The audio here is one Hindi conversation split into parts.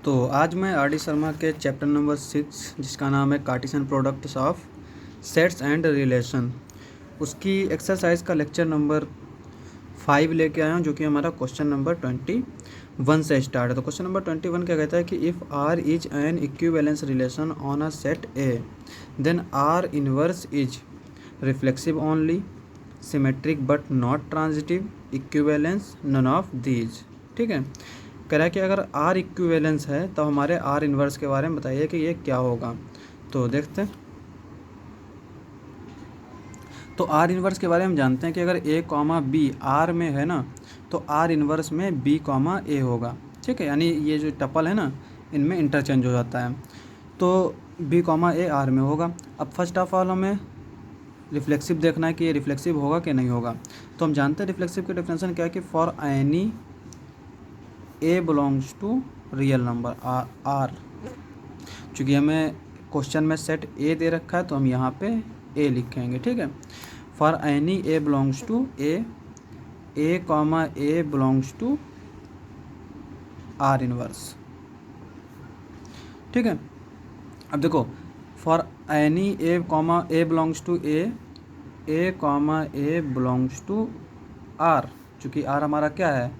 तो आज मैं आर डी शर्मा के चैप्टर नंबर 6 जिसका नाम है Cartesian products of sets and relation, उसकी एक्सरसाइज का लेक्चर नंबर 5 लेके आया हूँ, जो कि हमारा क्वेश्चन नंबर 21 से स्टार्ट है। तो क्वेश्चन नंबर 21 क्या कहता है कि if R is an equivalence relation on a set A then R inverse is reflexive only, symmetric but not transitive, equivalence none of these. ठीक है, कह रहा है कि अगर आर इक्विवेलेंस है तो हमारे आर इन्वर्स के बारे में बताइए कि ये क्या होगा। तो देखते हैं। तो आर इन्वर्स के बारे में जानते हैं कि अगर ए कॉमा बी आर में है ना, तो आर इन्वर्स में बी कॉमा ए होगा। ठीक है, यानी ये जो टपल है ना, इनमें इंटरचेंज हो जाता है, तो बी कॉमा ए आर में होगा। अब फर्स्ट ऑफ ऑल हमें रिफ्लेक्सिव देखना है कि ये रिफ्लेक्सिव होगा कि नहीं होगा। तो हम जानते हैं रिफ्लेक्सिव की डेफिनेशन क्या है कि for any A belongs to real number R. चूँकि हमें क्वेश्चन में सेट ए दे रखा है तो हम यहाँ पे ए लिखेंगे। ठीक है, for any A belongs to A comma A belongs to R inverse. ठीक है, अब देखो for any A comma A belongs to A comma A belongs to R, चूँकि आर हमारा क्या है,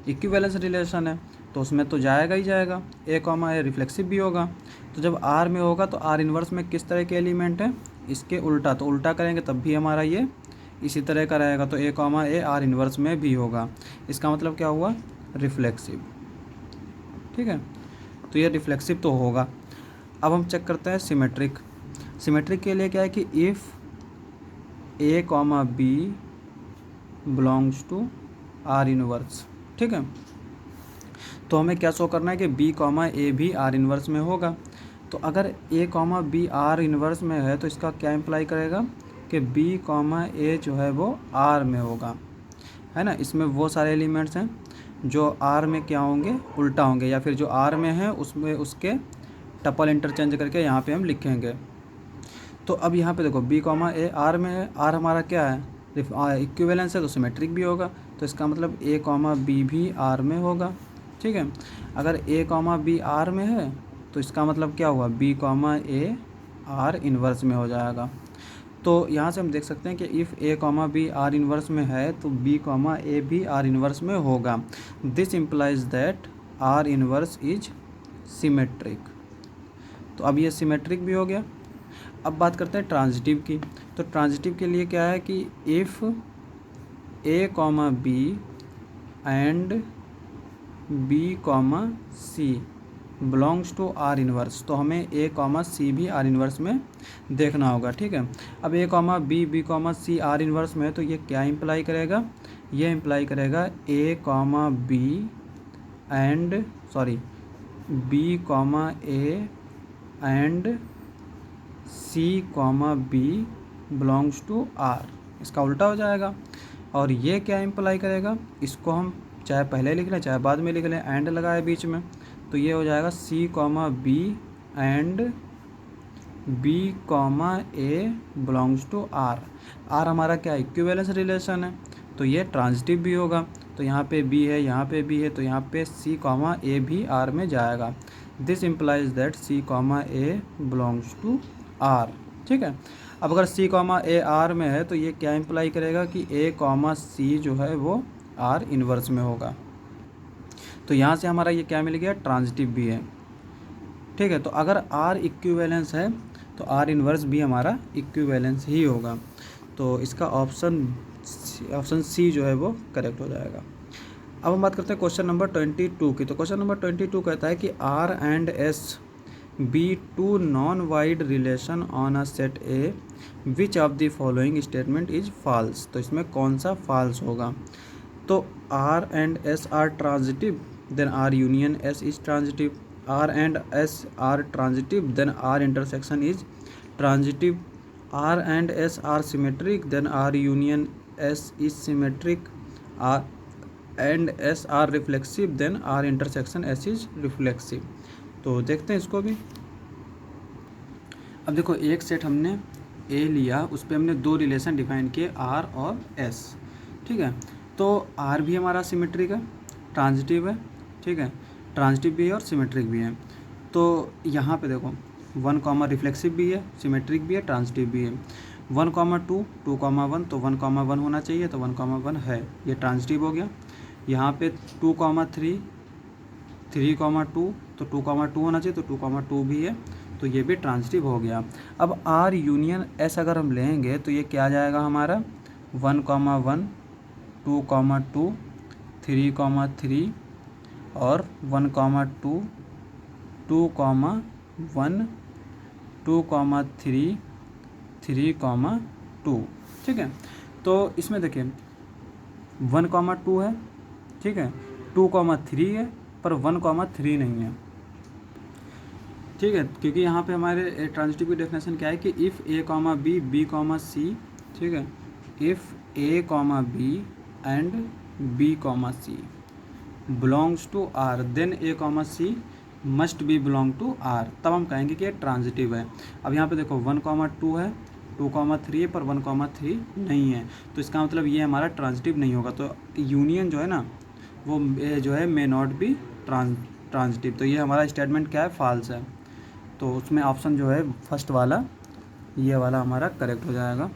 इक्विवेलेंस रिलेशन है, तो उसमें तो जाएगा ही जाएगा। ए कॉमा ए रिफ्लेक्सिव भी होगा, तो जब आर में होगा तो आर इन्वर्स में किस तरह के एलिमेंट है, इसके उल्टा, तो उल्टा करेंगे तब भी हमारा ये इसी तरह का रहेगा। तो A comma A R inverse में भी होगा, इसका मतलब क्या हुआ, रिफ्लेक्सिव। ठीक है, तो ये रिफ्लेक्सिव तो होगा। अब हम चेक करते हैं सिमेट्रिक। सिमेट्रिक के लिए क्या है कि if A comma B belongs to R inverse. ठीक है, तो हमें क्या शो करना है कि बी कॉमा ए भी आर इन्वर्स में होगा। तो अगर ए कॉमा बी आर इन्वर्स में है तो इसका क्या इम्प्लाई करेगा कि बी कॉमा ए जो है वो आर में होगा, है ना। इसमें वो सारे एलिमेंट्स हैं जो आर में क्या होंगे, उल्टा होंगे, या फिर जो आर में है उसमें उसके टपल इंटरचेंज करके यहाँ पे हम लिखेंगे। तो अब यहाँ पे देखो बी कॉमा ए आर में है, आर हमारा क्या है, इक्विवेलेंस है, तो सिमेट्रिक भी होगा। तो इसका मतलब ए कॉमा बी भी आर में होगा। ठीक है, अगर ए कॉमा बी आर में है तो इसका मतलब क्या हुआ, B comma A R inverse में हो जाएगा। तो यहाँ से हम देख सकते हैं कि if A comma B R inverse में है तो बी कॉमा ए भी आर इन्वर्स में होगा। This implies that R inverse is symmetric. तो अब ये सिमेट्रिक भी हो गया। अब बात करते हैं ट्रांजिटिव की। तो ट्रांजिटिव के लिए क्या है कि if A comma B and B comma C belongs to R inverse, तो हमें ए कॉमा सी भी आर इन्वर्स में देखना होगा। ठीक है, अब A comma B comma C R inverse में है तो ये क्या इम्प्लाई करेगा, ये इम्प्लाई करेगा A comma B and B comma A and C comma B belongs to R, इसका उल्टा हो जाएगा। और ये क्या इम्प्लाई करेगा, इसको हम चाहे पहले लिख लें चाहे बाद में लिख लें, एंड लगाए बीच में, तो ये हो जाएगा C comma B and B comma A belongs to R. R हमारा क्या इक्विवेलेंस रिलेशन है, तो ये ट्रांजिटिव भी होगा। तो यहाँ पे बी है, यहाँ पे बी है, तो यहाँ पे सी कॉमा ए भी आर में जाएगा। This implies that C comma A belongs to R. ठीक है, अब अगर सी कॉमा ए आर में है तो ये क्या इम्प्लाई करेगा कि ए कॉमा सी जो है वो आर इन्वर्स में होगा। तो यहाँ से हमारा ये क्या मिल गया, ट्रांजिटिव भी है। ठीक है, तो अगर आर इक्विवेलेंस है तो आर इन्वर्स भी हमारा इक्विवेलेंस ही होगा। तो इसका ऑप्शन सी जो है वो करेक्ट हो जाएगा। अब हम बात करते हैं क्वेश्चन नंबर 22 की। तो क्वेश्चन नंबर 22 कहता है कि R and S be two non void relation on a set A which of the following statement is false. तो इसमें कौन सा फॉल्स होगा। तो R and S are transitive, then R union S is transitive. R and S are transitive, then R intersection is transitive. R and S are symmetric, then R union S is symmetric. R and S are reflexive, then R intersection S is reflexive. तो देखते हैं इसको भी। अब देखो एक सेट हमने ए लिया, उस पर हमने दो रिलेशन डिफाइन किए, आर और एस। ठीक है, तो आर भी हमारा सिमेट्रिक है, ट्रांजिटिव है। ठीक है, ट्रांजिटिव भी है और सिमेट्रिक भी है। तो यहाँ पे देखो 1 कॉमा रिफ्लेक्सिव भी है, सिमेट्रिक भी है, ट्रांजिटिव भी है। 1 कॉमा 2, 2 कॉमा 1, तो 1 कॉमा 1 होना चाहिए, तो 1 कॉमा 1 है, ये ट्रांजिटिव हो गया। यहाँ पे 2 कॉमा 3, 3 कॉमा 2, तो 2 कॉमा 2 होना चाहिए, तो 2 कॉमा 2 भी है, तो ये भी ट्रांजिटिव हो गया। अब आर यूनियन एस अगर हम लेंगे तो ये क्या आ जाएगा हमारा 1 कॉमा 1, 2 कॉमा 2, 3 कॉमा 3 और 1 कॉमा 2, 2 कॉमा 1, 2 कॉमा 3, 3 कॉमा 2। ठीक है, तो इसमें देखिए 1 कॉमा 2 है, ठीक है, 2 कॉमा 3 है, पर 1 कॉमा 3 नहीं है। ठीक है, क्योंकि यहाँ पे हमारे ट्रांजिटिव की डेफिनेशन क्या है कि if A comma B, B comma C, ठीक है, if A comma B and B comma C belongs to R, then A comma C must be belong to R, तब हम कहेंगे कि ये ट्रांजिटिव है। अब यहाँ पे देखो 1 कॉमा 2 है, 2 कॉमा 3 है, पर 1 कॉमा 3 नहीं है, तो इसका मतलब ये हमारा ट्रांजिटिव नहीं होगा। तो यूनियन जो है ना वो जो है मे नॉट बी ट्रांजिटिव, तो ये हमारा स्टेटमेंट क्या है, फॉल्स है। तो उसमें ऑप्शन जो है फर्स्ट वाला, ये वाला हमारा करेक्ट हो जाएगा।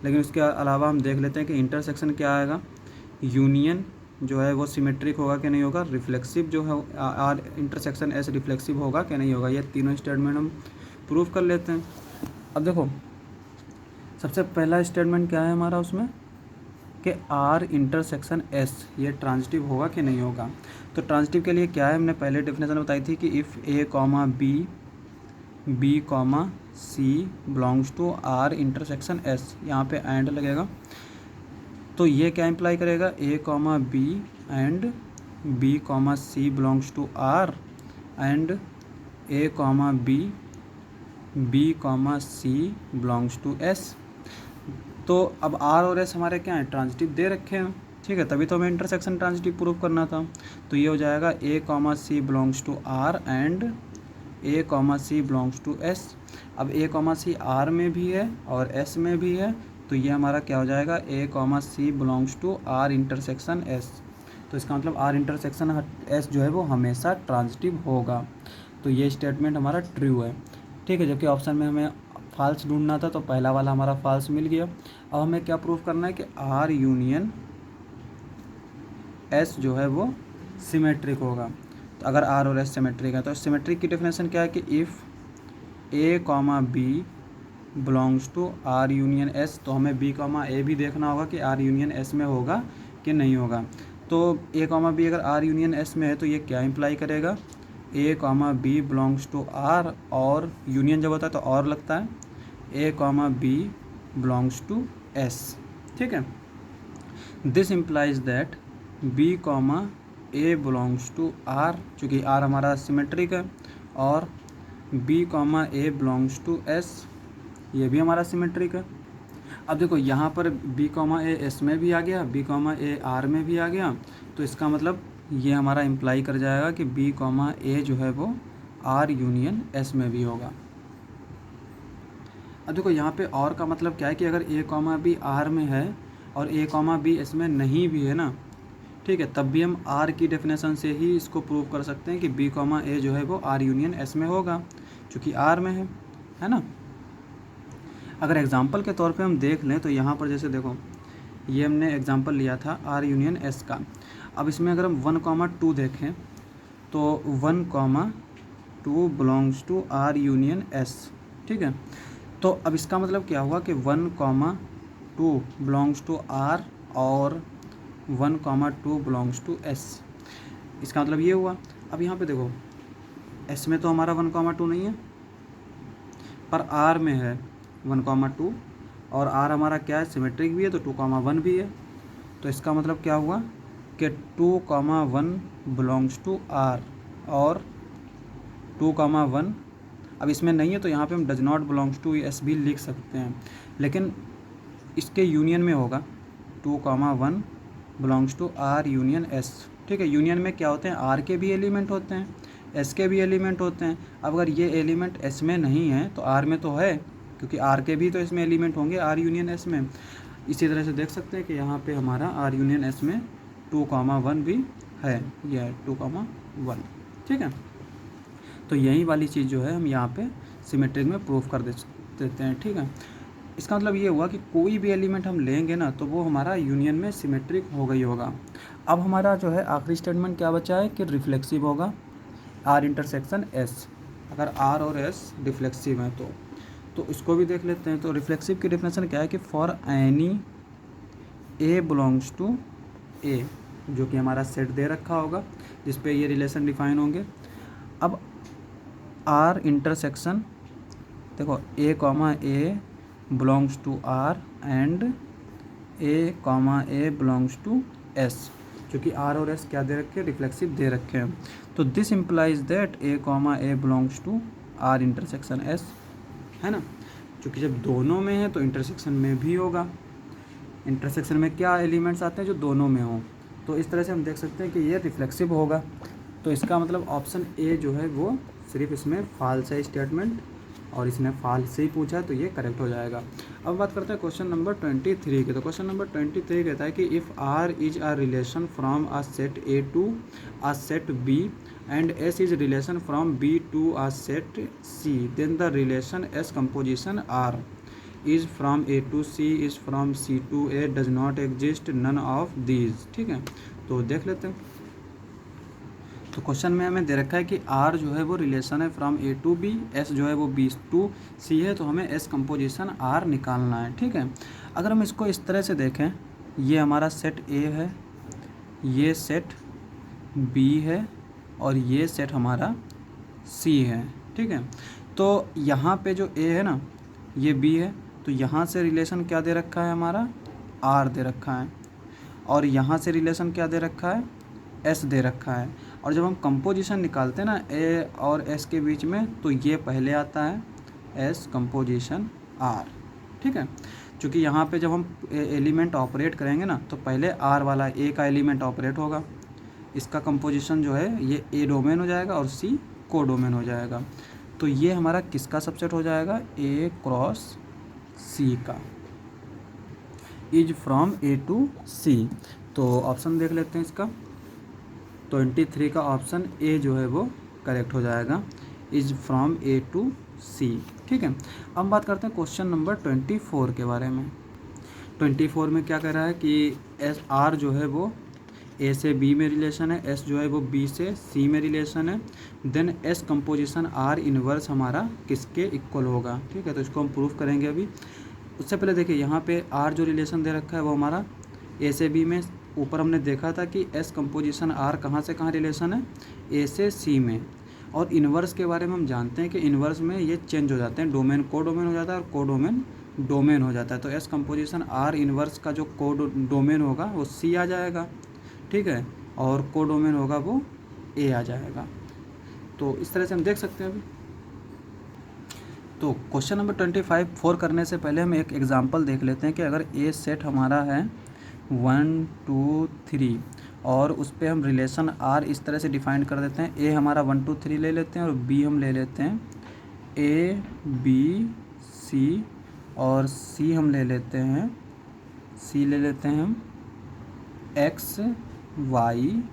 लेकिन उसके अलावा हम देख लेते हैं कि इंटरसेक्शन क्या आएगा। यूनियन जो है वो सिमेट्रिक होगा कि नहीं होगा, रिफ्लेक्सिव जो है आर इंटरसेक्शन एस रिफ्लेक्सिव होगा कि नहीं होगा, ये तीनों स्टेटमेंट हम प्रूव कर लेते हैं। अब देखो सबसे पहला स्टेटमेंट क्या है हमारा उसमें कि आर इंटरसेक्शन एस ये ट्रांजिटिव होगा कि नहीं होगा। तो ट्रांजिटिव के लिए क्या है, हमने पहले डेफिनेशन बताई थी कि if A comma B, B comma C belongs to R intersection S, यहाँ पे एंड लगेगा, तो ये क्या इम्प्लाई करेगा, A comma B and B comma C belongs to R and A comma B, B comma C belongs to S. तो अब आर और एस हमारे क्या हैं, ट्रांजिटिव दे रखे हैं, ठीक है, तभी तो हमें इंटरसेक्शन ट्रांजिटिव प्रूव करना था। तो ये हो जाएगा A comma C belongs to R and A comma C belongs to S. अब ए कॉमा सी आर में भी है और एस में भी है, तो ये हमारा क्या हो जाएगा, A comma C belongs to R intersection S. तो इसका मतलब आर इंटरसेक्शन एस जो है वो हमेशा ट्रांजिटिव होगा। तो ये स्टेटमेंट हमारा ट्रू है, ठीक है। जबकि ऑप्शन में हमें फॉल्स ढूंढना था, तो पहला वाला हमारा फॉल्स मिल गया। अब हमें क्या प्रूव करना है कि आर यूनियन एस जो है वो सिमेट्रिक होगा। तो अगर आर और एस सिमेट्रिक है तो सिमेट्रिक की डेफिनेशन क्या है कि if A comma B belongs to R union S, तो हमें बी कॉमा ए भी देखना होगा कि आर यूनियन एस में होगा कि नहीं होगा। तो ए कॉमा बी अगर आर यूनियन एस में है तो ये क्या इम्प्लाई करेगा, A comma B belongs to R, और यूनियन जब होता है तो और लगता है, A comma B belongs to S, ठीक है। This implies that B comma A belongs to R, चूँकि आर हमारा सिमेट्रिक है, और B comma A belongs to S, ये भी हमारा सिमेट्रिक है। अब देखो यहाँ पर बी कॉमा ए एस में भी आ गया, बी कॉमा ए आर में भी आ गया, तो इसका मतलब ये हमारा इम्प्लाई कर जाएगा कि बी कॉमा ए जो है वो आर यूनियन एस में भी होगा। अब देखो यहाँ पे और का मतलब क्या है कि अगर ए कॉमा बी आर में है और ए कॉमा बी एस में नहीं भी है ना, ठीक है, तब भी हम आर की डेफिनेशन से ही इसको प्रूव कर सकते हैं कि बी कॉमा ए जो है वो आर यूनियन एस में होगा, चूँकि आर में है ना। अगर एग्जांपल के तौर पे हम देख लें तो यहाँ पर जैसे देखो ये हमने एग्जांपल लिया था आर यूनियन एस का। अब इसमें अगर हम 1,2 देखें तो 1,2 belongs to R union S, ठीक है। तो अब इसका मतलब क्या हुआ कि 1,2 बिलोंग्स टू आर और 1,2 बिलोंग्स टू एस, इसका मतलब ये हुआ। अब यहाँ पे देखो एस में तो हमारा 1,2 नहीं है, पर आर में है 1,2, और आर हमारा क्या है, सिमेट्रिक भी है, तो 2,1 भी है। तो इसका मतलब क्या हुआ कि 2,1 बिलोंग्स टू आर और 2,1 अब इसमें नहीं है, तो यहाँ पे हम does not belongs to S भी लिख सकते हैं, लेकिन इसके यूनियन में होगा 2,1 belongs to R union S, ठीक है। यूनियन में क्या होते हैं, आर के भी एलिमेंट होते हैं, एस के भी एलिमेंट होते हैं। अब अगर ये एलिमेंट एस में नहीं है तो आर में तो है, क्योंकि आर के भी तो इसमें एलिमेंट होंगे आर यूनियन एस में। इसी तरह से देख सकते हैं कि यहाँ पे हमारा आर यूनियन एस में 2,1 भी है, ये है 2,1, ठीक है। तो यही वाली चीज़ जो है हम यहाँ पे सिमेट्रिक में प्रूफ कर देते हैं, ठीक है। इसका मतलब ये हुआ कि कोई भी एलिमेंट हम लेंगे ना तो वो हमारा यूनियन में सिमेट्रिक हो गई होगा। अब हमारा जो है आखिरी स्टेटमेंट क्या बचा है कि रिफ्लेक्सिव होगा आर इंटरसेक्शन एस, अगर आर और एस रिफ्लेक्सिव हैं तो इसको भी देख लेते हैं। तो रिफ्लेक्सिव की डेफिनेशन क्या है कि for any A belongs to A, जो कि हमारा सेट दे रखा होगा जिस पे ये रिलेशन डिफाइन होंगे। अब आर इंटरसेक्शन देखो A comma A belongs to R and A comma A belongs to S, क्योंकि आर और एस क्या दे रखे हैं, रिफ्लेक्सिव दे रखे हैं। तो this implies that A comma A belongs to R intersection S, है ना, क्योंकि जब दोनों में है तो इंटरसेक्शन में भी होगा। इंटरसेक्शन में क्या एलिमेंट्स आते हैं जो दोनों में हो, तो इस तरह से हम देख सकते हैं कि ये रिफ्लेक्सिव होगा। तो इसका मतलब ऑप्शन ए जो है वो सिर्फ इसमें फॉल्स है स्टेटमेंट, और इसने फॉल्स से ही पूछा तो ये करेक्ट हो जाएगा। अब बात करते हैं क्वेश्चन नंबर 23 की। तो क्वेश्चन नंबर 23 कहता है कि if R is a relation from a set A to a set B and S is relation from B to a set C, then the relation S composition R is from A to C is from C to A does not exist none of these, ठीक है। तो देख लेते हैं। तो क्वेश्चन में हमें दे रखा है कि आर जो है वो रिलेशन है from A to B, S जो है वो बी टू सी है, तो हमें एस कंपोजिशन आर निकालना है, ठीक है। अगर हम इसको इस तरह से देखें, ये हमारा सेट ए है, ये सेट बी है और ये सेट हमारा सी है, ठीक है। तो यहाँ पे जो ए है ना ये बी है, तो यहाँ से रिलेशन क्या दे रखा है हमारा, आर दे रखा है, और यहाँ से रिलेशन क्या दे रखा है, एस दे रखा है। और जब हम कंपोजिशन निकालते हैं ना ए और एस के बीच में, तो ये पहले आता है एस कंपोजिशन आर, ठीक है। क्योंकि यहाँ पे जब हम एलिमेंट ऑपरेट करेंगे ना तो पहले आर वाला ए का एलिमेंट ऑपरेट होगा, इसका कंपोजिशन जो है ये ए डोमेन हो जाएगा और सी को डोमेन हो जाएगा। तो ये हमारा किसका सबसेट हो जाएगा, ए क्रॉस सी का, इज फ्रॉम ए टू सी। तो ऑप्शन देख लेते हैं इसका। 23 का ऑप्शन ए जो है वो करेक्ट हो जाएगा, इज फ्रॉम ए टू सी, ठीक है। अब बात करते हैं क्वेश्चन नंबर 24 के बारे में। 24 में क्या कह रहा है कि एस आर जो है वो ए से बी में रिलेशन है, एस जो है वो बी से सी में रिलेशन है, then S composition R inverse हमारा किसके इक्वल होगा, ठीक है। तो इसको हम प्रूफ करेंगे अभी। उससे पहले देखिए यहाँ पे आर जो रिलेशन दे रखा है वो हमारा ए से बी में, ऊपर हमने देखा था कि एस कंपोजिशन आर कहाँ से कहाँ रिलेशन है, ए से सी में। और इन्वर्स के बारे में हम जानते हैं कि इन्वर्स में ये चेंज हो जाते हैं, डोमेन को डोमेन हो जाता है और को डोमेन डोमेन हो जाता है। तो एस कंपोजिशन आर इन्वर्स का जो को डोमेन होगा वो सी आ जाएगा, ठीक है, और को डोमेन होगा वो ए आ जाएगा। तो इस तरह से हम देख सकते हैं अभी। तो क्वेश्चन नंबर 25 करने से पहले हम एक एग्जांपल देख लेते हैं कि अगर ए सेट हमारा है 1 2 3 और उस पर हम रिलेशन आर इस तरह से डिफाइन कर देते हैं। ए हमारा 1 2 3 ले लेते हैं और बी हम ले लेते हैं ए बी सी, और सी हम ले लेते हैं हम एक्स वाई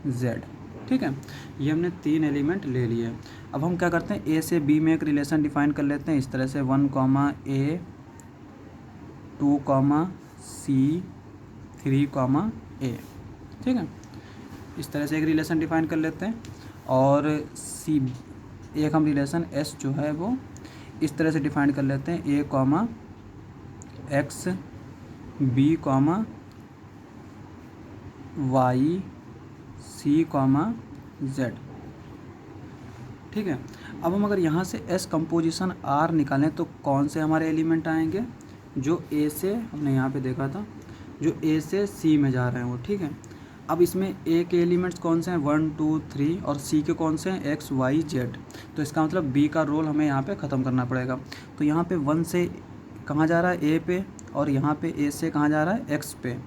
जेड, ठीक है। ये हमने 3 एलिमेंट ले लिए। अब हम क्या करते हैं, ए से बी में एक रिलेशन डिफाइन कर लेते हैं इस तरह से 1 ए 2 सी 3 ए, ठीक है। इस तरह से एक रिलेशन डिफाइन कर लेते हैं। और सी एक हम रिलेशन एस जो है वो इस तरह से डिफाइन कर लेते हैं A comma X B comma Y C comma Z, ठीक है। अब हम अगर यहाँ से एस कंपोजिशन आर निकालें तो कौन से हमारे एलिमेंट आएंगे, जो ए से हमने यहाँ पे देखा था जो ए से सी में जा रहे हैं वो, ठीक है। अब इसमें ए के एलिमेंट्स कौन से हैं 1 2 3 और सी के कौन से हैं एक्स वाई जेड। तो इसका मतलब बी का रोल हमें यहाँ पे ख़त्म करना पड़ेगा। तो यहाँ पे 1 से कहाँ जा रहा है ए पे, और यहाँ पे ए से कहाँ जा रहा है एक्स पे।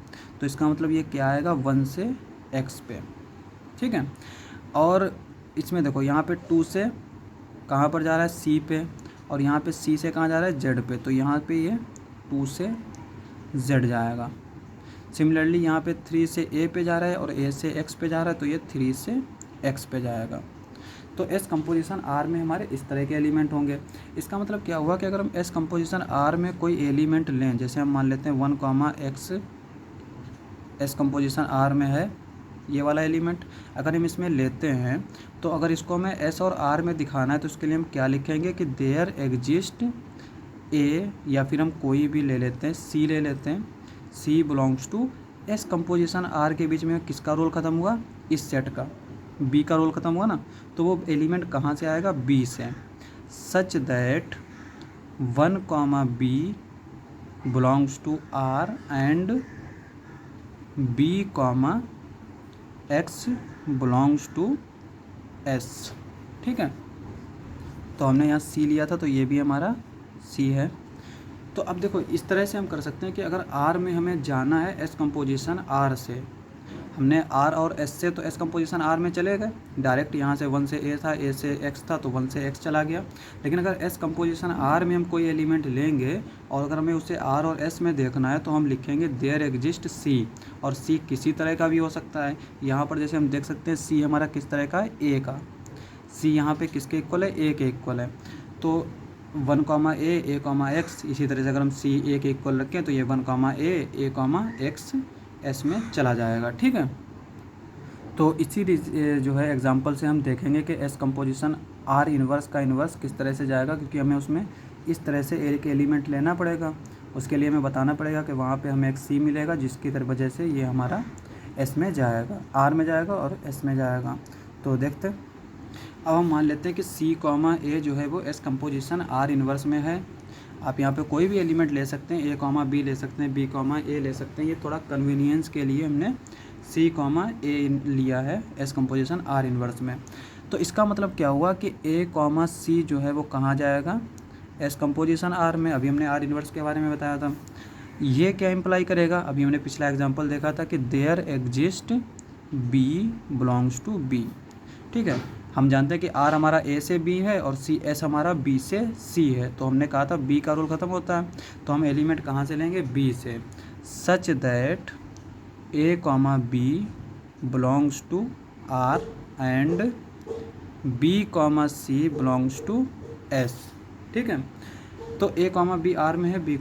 तो इसका मतलब ये क्या आएगा 1 से एक्स पे, ठीक है। और इसमें देखो यहाँ पे 2 से कहाँ पर जा रहा है सी पे, और यहाँ पे सी से कहाँ जा रहा है जेड पे। तो यहाँ पे ये 2 से जेड जाएगा। सिमिलरली यहाँ पे 3 से ए पे जा रहा है और ए से एक्स पे जा रहा है, तो ये 3 से एक्स पे जाएगा। तो एस कंपोजिशन आर में हमारे इस तरह के एलिमेंट होंगे। इसका मतलब क्या हुआ कि अगर हम एस कंपोजिशन आर में कोई एलिमेंट लें, जैसे हम मान लेते हैं 1, एक्स एस कंपोजिशन आर में है ये वाला एलिमेंट, अगर हम इसमें लेते हैं तो अगर इसको हमें एस और आर में दिखाना है तो उसके लिए हम क्या लिखेंगे कि देयर एग्जिस्ट ए, या फिर हम कोई भी ले लेते हैं, सी ले लेते हैं, C belongs to S composition R के बीच में किसका रोल ख़त्म हुआ, इस सेट का बी का रोल ख़त्म हुआ ना, तो वो एलिमेंट कहाँ से आएगा, बी से। Such that 1, B belongs to R and B, X belongs to S. ठीक है, तो हमने यहाँ सी लिया था तो ये भी हमारा सी है। तो अब देखो इस तरह से हम कर सकते हैं कि अगर आर में हमें जाना है एस कंपोजिशन आर से, हमने आर और एस से तो एस कंपोजिशन आर में चले गए डायरेक्ट, यहाँ से 1 से ए था, ए से एक्स था तो 1 से एक्स चला गया। लेकिन अगर एस कंपोजिशन आर में हम कोई एलिमेंट लेंगे और अगर हमें उसे आर और एस में देखना है तो हम लिखेंगे देयर एग्जिस्ट सी, और सी किसी तरह का भी हो सकता है। यहाँ पर जैसे हम देख सकते हैं सी हमारा किस तरह का है, ए का। सी यहाँ पे किसके इक्वल है, ए के इक्वल है। तो 1, ए, एक्स, इसी तरह से अगर हम सी ए के इक्वल रखें तो ये 1, ए, एक्स एस में चला जाएगा। ठीक है, तो इसी जो है एग्जांपल से हम देखेंगे कि एस कंपोजिशन आर इन्वर्स का इन्वर्स किस तरह से जाएगा, क्योंकि हमें उसमें इस तरह से एक एलिमेंट लेना पड़ेगा। उसके लिए हमें बताना पड़ेगा कि वहाँ पे हमें एक सी मिलेगा जिसकी वजह से ये हमारा एस में जाएगा, आर में जाएगा और एस में जाएगा। तो देखते हैं, अब हम मान लेते हैं कि सी, ए जो है वो एस कंपोजिशन आर इन्वर्स में है। आप यहाँ पे कोई भी एलिमेंट ले सकते हैं, ए, बी ले सकते हैं, बी, ए ले सकते हैं। ये थोड़ा कन्वीनियंस के लिए हमने सी, ए लिया है एस कंपोजिशन आर इन्वर्स में। तो इसका मतलब क्या हुआ कि ए, सी जो है वो कहाँ जाएगा, एस कंपोजिशन आर में। अभी हमने आर इन्वर्स के बारे में बताया था। ये क्या इम्प्लाई करेगा, अभी हमने पिछला एग्जाम्पल देखा था कि there exist B belongs to B. ठीक है, हम जानते हैं कि आर हमारा ए से बी है और सी, एस हमारा बी से सी है। तो हमने कहा था बी का रोल ख़त्म होता है, तो हम एलिमेंट कहाँ से लेंगे, बी से। Such that A, B belongs to R and B, C belongs to S. ठीक है, तो ए, बी आर में है, बी,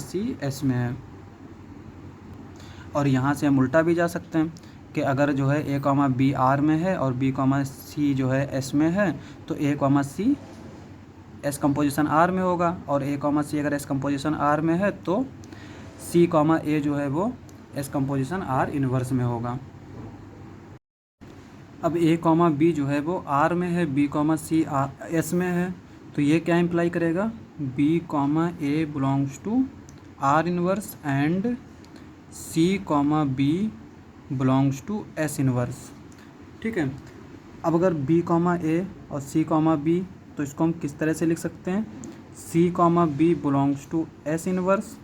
सी एस में है। और यहाँ से हम उल्टा भी जा सकते हैं कि अगर जो है ए, बी आर में है और बी, सी जो है एस में है, तो ए, सी एस कंपोजिशन आर में होगा, और ए, सी अगर एस कंपोजिशन आर में है तो सी, ए जो है वो एस कंपोजिशन आर इन्वर्स में होगा। अब ए, बी जो है वो आर में है, बी, सी एस में है, तो ये क्या इम्प्लाई करेगा, B, A belongs to R inverse and C, B belongs to S inverse. ठीक है, अब अगर बी, ए और सी, बी, तो इसको हम किस तरह से लिख सकते हैं, C, B belongs to S inverse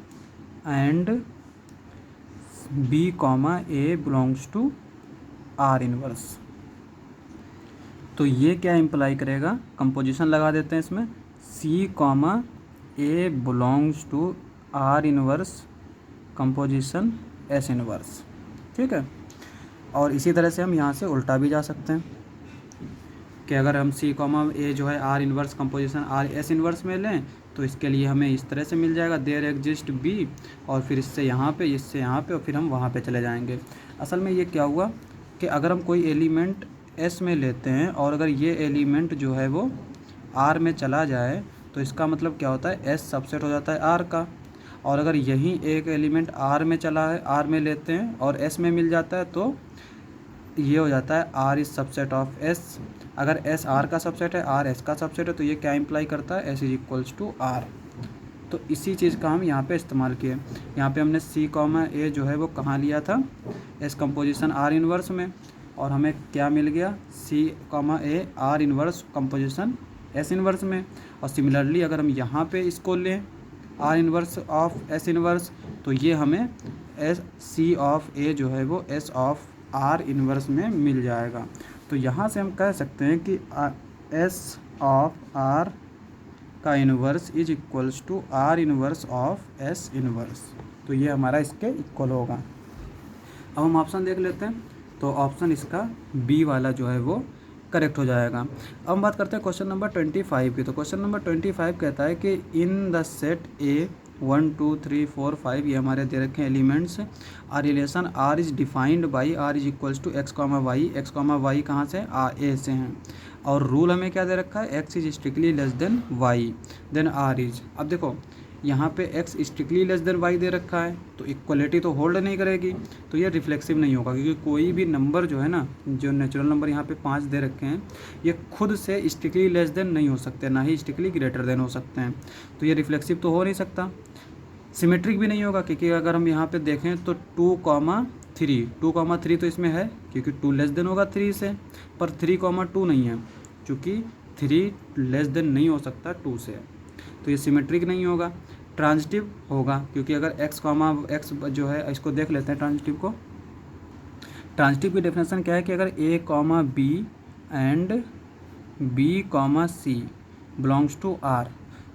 and B, A belongs to R inverse. तो ये क्या इम्प्लाई करेगा, कंपोजिशन लगा देते हैं इसमें, C, A belongs to R inverse composition S inverse. ठीक है, और इसी तरह से हम यहाँ से उल्टा भी जा सकते हैं कि अगर हम सी, ए जो है R inverse composition R S inverse में लें तो इसके लिए हमें इस तरह से मिल जाएगा, देयर एग्जिस्ट बी, और फिर इससे यहाँ पे, इससे यहाँ पे, और फिर हम वहाँ पे चले जाएंगे। असल में ये क्या हुआ कि अगर हम कोई एलिमेंट एस में लेते हैं और अगर ये एलिमेंट जो है वो आर में चला जाए तो इसका मतलब क्या होता है, एस सबसेट हो जाता है आर का। और अगर यही एक एलिमेंट आर में चला है, आर में लेते हैं और एस में मिल जाता है तो ये हो जाता है R is subset of S. अगर एस आर का सबसेट है, आर एस का सबसेट है, तो ये क्या इम्प्लाई करता है, S is equals to R. तो इसी चीज़ का हम यहाँ पे इस्तेमाल किए। यहाँ पे हमने सी, ए जो है वो कहाँ लिया था, एस कंपोजिशन आर इन्वर्स में, और हमें क्या मिल गया, C, A R inverse composition S inverse में। और सिमिलरली अगर हम यहाँ पे इसको लें R inverse of S inverse, तो ये हमें एस, सी ऑफ ए जो है वो एस ऑफ आर इन्वर्स में मिल जाएगा। तो यहाँ से हम कह सकते हैं कि एस ऑफ आर का inverse is equals to R inverse of S inverse. तो ये हमारा इसके इक्वल होगा। अब हम ऑप्शन देख लेते हैं, तो ऑप्शन इसका बी वाला जो है वो करेक्ट हो जाएगा। अब हम बात करते हैं क्वेश्चन नंबर 25 की। तो क्वेश्चन नंबर 25 कहता है कि इन द सेट ए 1 2 3 4 5 ये हमारे दे रखे हैं elements, a relation R is defined by R is equals to X comma Y कहाँ से ए से हैं, और रूल हमें क्या दे रखा है, X is strictly less than Y then R is. अब देखो यहाँ पे x strictly less than y दे रखा है, तो इक्वलिटी तो होल्ड नहीं करेगी, तो ये रिफ्लेक्सिव नहीं होगा, क्योंकि कोई भी नंबर जो है ना, जो नेचुरल नंबर यहाँ पे 5 दे रखे हैं, ये खुद से स्ट्रिक्टली लेस देन नहीं हो सकते, ना ही स्ट्रिक्टली ग्रेटर देन हो सकते हैं, तो ये रिफ्लेक्सिव तो हो नहीं सकता। सिमेट्रिक भी नहीं होगा, क्योंकि अगर हम यहाँ पर देखें तो 2,3 तो इसमें है, क्योंकि 2 लेस देन होगा 3 से, पर 3,2 नहीं है, चूँकि 3 लेस देन नहीं हो सकता 2 से, तो ये सिमेट्रिक नहीं होगा। ट्रांजिटिव होगा, क्योंकि अगर x जो है, इसको देख लेते हैं ट्रांजिटिव को। ट्रांजिटिव की डेफिनेशन क्या है कि अगर a, b and b, c belongs to r,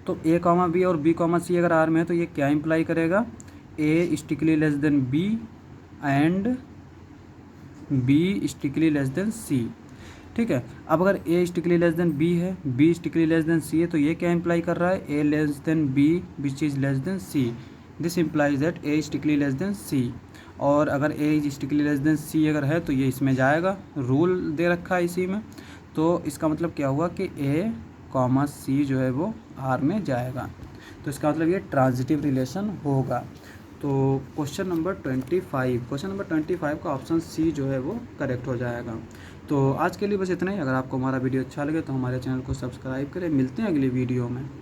तो a, b और b, c अगर r में है तो ये क्या इंप्लाई करेगा, a strictly less then b and b strictly less then c। ठीक है, अब अगर a strictly less then b है, b strictly less then c है, तो ये क्या इंप्लाई कर रहा है, a less than b which is less than c, this implies that a strictly less then c। और अगर a strictly less then c अगर है तो ये इसमें जाएगा, रूल दे रखा है इसी में, तो इसका मतलब क्या हुआ कि a, c जो है वो r में जाएगा, तो इसका मतलब ये ट्रांजिटिव रिलेशन होगा। तो क्वेश्चन नंबर 25 का ऑप्शन सी जो है वो करेक्ट हो जाएगा। तो आज के लिए बस इतना ही। अगर आपको हमारा वीडियो अच्छा लगे तो हमारे चैनल को सब्सक्राइब करें। मिलते हैं अगली वीडियो में।